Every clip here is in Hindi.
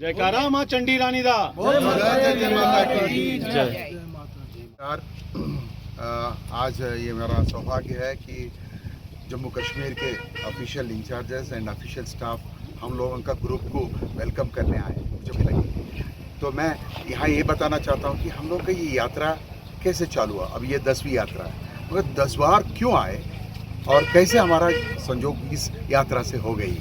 जयकारा माँ चंडी रानी दा जय। आज ये मेरा सौभाग्य है कि जम्मू कश्मीर के official incharges and official staff हम लोगों का ग्रुप को वेलकम करने आए मुझे भी लगी। तो मैं यहाँ ये बताना चाहता हूँ कि हम लोग का ये यात्रा कैसे चालू हुआ। अब ये 10वीं यात्रा है, मगर 10 बार क्यों आए और कैसे हमारा संजोग इस यात्रा से हो गई।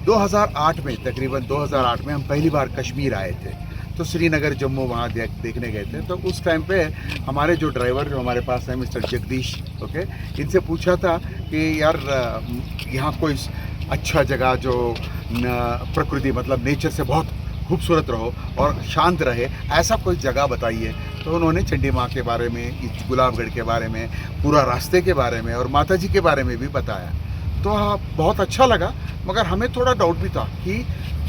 2008 में, तकरीबन 2008 में हम पहली बार कश्मीर आए थे, तो श्रीनगर जम्मू वहाँ देखने गए थे। तो उस टाइम पे हमारे जो ड्राइवर जो हमारे पास है मिस्टर जगदीश, ओके, इनसे पूछा था कि यार यहाँ कोई अच्छा जगह जो प्रकृति मतलब नेचर से बहुत खूबसूरत रहो और शांत रहे, ऐसा कोई जगह बताइए। तो उन्होंने चंडी माँ के बारे में, इस गुलाबगढ़ के बारे में, पूरा रास्ते के बारे में और माता जी के बारे में भी बताया। तो हाँ, बहुत अच्छा लगा, मगर हमें थोड़ा डाउट भी था कि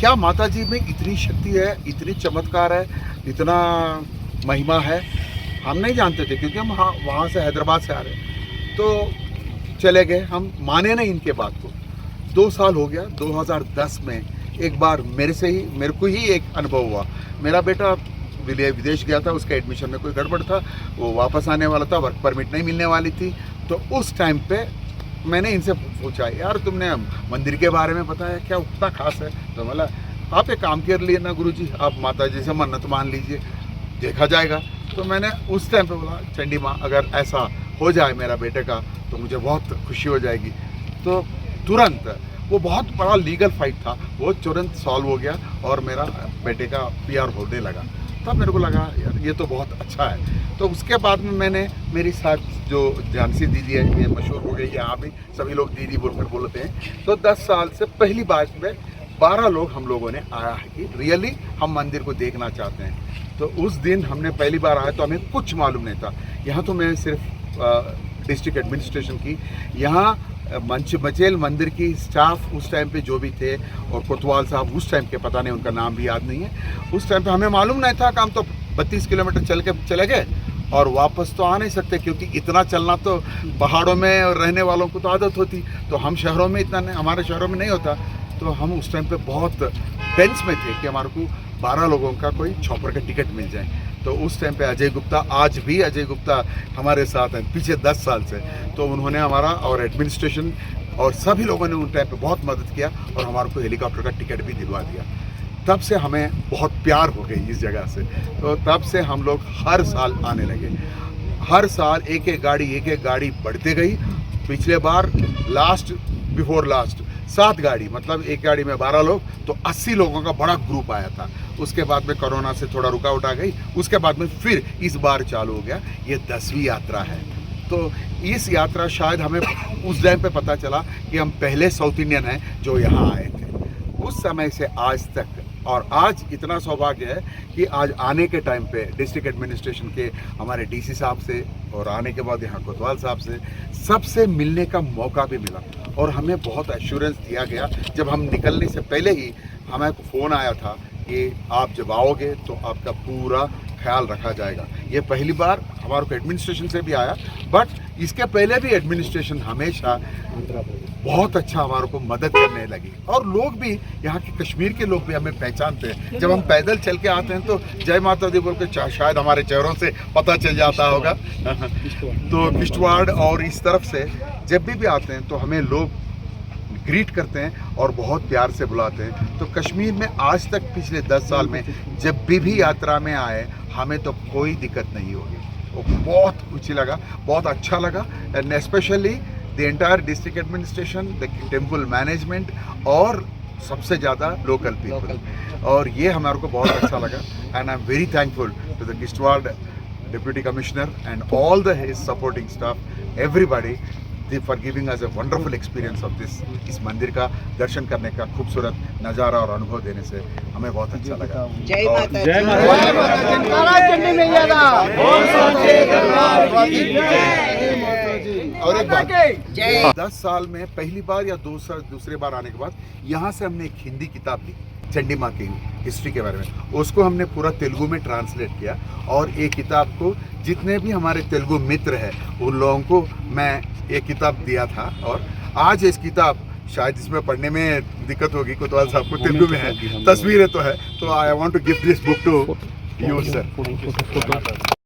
क्या माता जी में इतनी शक्ति है, इतनी चमत्कार है, इतना महिमा है। हम नहीं जानते थे क्योंकि हम वहाँ से हैदराबाद से आ रहे। तो चले गए, हम माने नहीं इनके बात को। 2 साल हो गया। 2010 में एक बार मेरे को ही एक अनुभव हुआ। मेरा बेटा विदेश गया था, उसका एडमिशन में कोई गड़बड़ था, वो वापस आने वाला था, वर्क परमिट नहीं मिलने वाली थी। तो उस टाइम पे मैंने इनसे पूछा, यार तुमने मंदिर के बारे में बताया, क्या उतना खास है? तो बोला आप एक काम कर लिए ना गुरुजी, आप माता जी से मन्नत मान लीजिए, देखा जाएगा। तो मैंने उस टाइम पे बोला, चंडी माँ अगर ऐसा हो जाए मेरा बेटे का तो मुझे बहुत खुशी हो जाएगी। तो तुरंत वो बहुत बड़ा लीगल फाइट था, वो तुरंत सॉल्व हो गया और मेरा बेटे का PR होने लगा। तब मेरे को लगा यार ये तो बहुत अच्छा है। तो उसके बाद में मैंने मेरी साथ जो झांसी दीदी है, ये मशहूर हो गई यहाँ भी, सभी लोग दीदी बोलकर बोलते हैं। तो 10 साल से पहली बार में 12 लोग हम लोगों ने आया है कि रियली हम मंदिर को देखना चाहते हैं। तो उस दिन हमने पहली बार आया तो हमें कुछ मालूम नहीं था। यहाँ तो मैं सिर्फ डिस्ट्रिक्ट एडमिनिस्ट्रेशन की, यहाँ मचेल मंदिर की स्टाफ उस टाइम पे जो भी थे, और कोतवाल साहब उस टाइम के, पता नहीं उनका नाम भी याद नहीं है। उस टाइम पे हमें मालूम नहीं था कि हम तो 32 किलोमीटर चल के चले गए और वापस तो आ नहीं सकते, क्योंकि इतना चलना तो पहाड़ों में रहने वालों को तो आदत होती, तो हम शहरों में इतना नहीं, हमारे शहरों में नहीं होता। तो हम उस टाइम पे बहुत टेंस में थे कि हमारे को 12 लोगों का कोई चॉपर का टिकट मिल जाए। तो उस टाइम पे अजय गुप्ता, आज भी अजय गुप्ता हमारे साथ हैं पीछे 10 साल से। तो उन्होंने हमारा और एडमिनिस्ट्रेशन और सभी लोगों ने उन टाइम पे बहुत मदद किया और हमारे को हेलीकॉप्टर का टिकट भी दिलवा दिया। तब से हमें बहुत प्यार हो गई इस जगह से। तो तब से हम लोग हर साल आने लगे। हर साल एक एक गाड़ी बढ़ते गई। पिछले बार बिफोर लास्ट 7 गाड़ी, मतलब एक गाड़ी में 12 लोग, तो 80 लोगों का बड़ा ग्रुप आया था। उसके बाद में कोरोना से थोड़ा रुकावट आ गई, उसके बाद में फिर इस बार चालू हो गया। ये 10वीं यात्रा है। तो इस यात्रा शायद हमें उस टाइम पे पता चला कि हम पहले साउथ इंडियन हैं जो यहाँ आए थे। उस समय से आज तक, और आज इतना सौभाग्य है कि आज आने के टाइम पे डिस्ट्रिक्ट एडमिनिस्ट्रेशन के हमारे DC साहब से और आने के बाद यहाँ कोतवाल साहब से सबसे मिलने का मौका भी मिला और हमें बहुत एश्योरेंस दिया गया। जब हम निकलने से पहले ही हमें फ़ोन आया था कि आप जब आओगे तो आपका पूरा ख्याल रखा जाएगा। ये पहली बार हमारे को एडमिनिस्ट्रेशन से भी आया, बट इसके पहले भी एडमिनिस्ट्रेशन हमेशा बहुत अच्छा हमारे को मदद करने लगी। और लोग भी, यहाँ के कश्मीर के लोग भी हमें पहचानते हैं। जब हम पैदल चल के आते हैं तो जय माता दी बोल के शायद हमारे चेहरों से पता चल जाता होगा। तो किश्तवाड़ और इस तरफ से जब भी आते हैं तो हमें लोग ग्रीट करते हैं और बहुत प्यार से बुलाते हैं। तो कश्मीर में आज तक पिछले 10 साल में जब भी यात्रा में आए, हमें तो कोई दिक्कत नहीं होगी। वो बहुत कुछ लगा, बहुत अच्छा लगा। And specially the entire district administration, the temple management और सबसे ज़्यादा लोकल पीपल, और ये हमारे को बहुत अच्छा लगा। And I am very thankful to the Kishtwar deputy commissioner and all the his supporting staff, everybody, for giving us a wonderful experience of इस मंदिर का दर्शन करने का खूबसूरत नज़ारा और अनुभव देने से हमें बहुत अच्छा लगा। जय माता जय और एक बात, 10 साल में पहली बार या दूसरे बार आने के बाद यहाँ से हमने एक हिंदी किताब ली चंडी माँ की हिस्ट्री के बारे में। उसको हमने पूरा तेलुगु में ट्रांसलेट किया और एक किताब को जितने भी हमारे तेलुगु मित्र हैं उन लोगों को मैं एक किताब दिया था। और आज इस किताब शायद इसमें पढ़ने में दिक्कत होगी, कोतवाल साहब को तेलुगु में है, तस्वीरें तो है, तो I want to give this book to you sir.